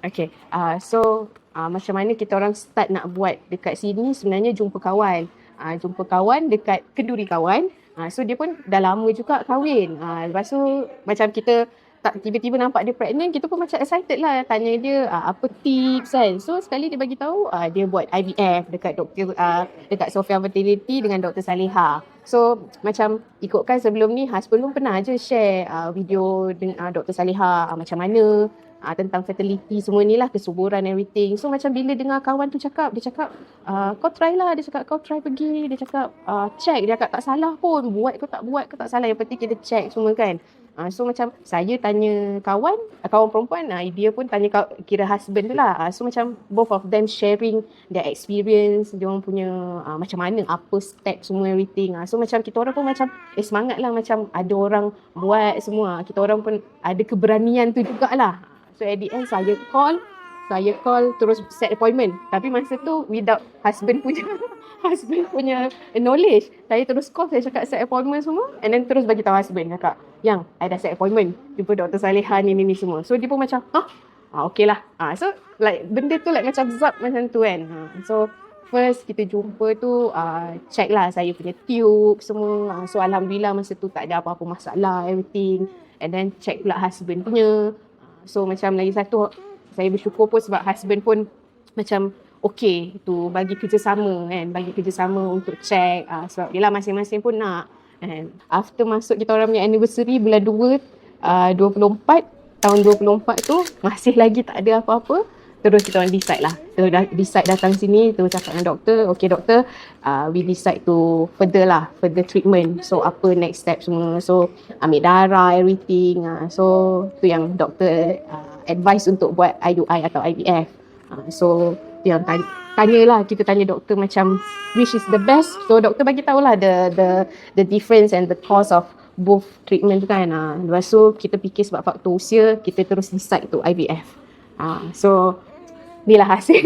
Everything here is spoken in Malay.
Okay, macam mana kita orang start nak buat dekat sini sebenarnya jumpa kawan. Jumpa kawan dekat kenduri kawan. So dia pun dah lama juga kahwin. Lepas tu macam kita tak tiba-tiba nampak dia pregnant, kita pun macam excited lah tanya dia apa tips kan. So sekali dia bagi tahu dia buat IVF dekat doktor dekat Sophia Fertility dengan Dr. Saleha. So macam ikutkan sebelum ni husband pun pernah je share video dengan Dr. Saleha macam mana tentang fertility semua ni lah, kesuburan everything. So macam bila dengar kawan tu cakap, dia cakap kau try lah, dia cakap kau try pergi, dia cakap check, dia cakap tak salah pun, buat ke tak salah, yang penting kita check semua kan. So macam saya tanya kawan perempuan, dia pun tanya kira husband tu lah. So macam both of them sharing their experience, dia orang punya macam mana, apa step semua everything. So macam kita orang pun macam semangat lah, macam ada orang buat semua, kita orang pun ada keberanian tu jugalah. So at the end saya call terus set appointment. Tapi masa tu without husband punya knowledge. Saya terus call, saya cakap set appointment semua, and then terus bagi tahu husband, cakap, "Yang, I dah set appointment jumpa Dr. Saleha ni semua." So dia pun macam, okay lah. So like benda tu like macam zap macam tu kan. So first kita jumpa tu check lah saya punya tube semua. So alhamdulillah masa tu tak ada apa-apa masalah everything. And then check pula husband punya. So macam lagi satu, saya bersyukur pun sebab husband pun macam okay tu, bagi kerjasama untuk check sebab dia lah masing-masing pun nak. And after masuk kita orang punya anniversary bulan 2 24 tahun 24 tu masih lagi tak ada apa-apa. Terus kita orang decide lah. Decide datang sini, terus cakap dengan doktor, okay doktor, we decide to further treatment. So apa next step semua. So ambil darah, everything. So tu yang doktor advice untuk buat IUI atau IVF. So tu yang tanyalah, kita tanya doktor macam which is the best. So doktor bagi tahulah the difference and the cost of both treatment tu kan. Lepas tu kita fikir sebab faktor usia, kita terus decide tu IVF. So inilah hasil.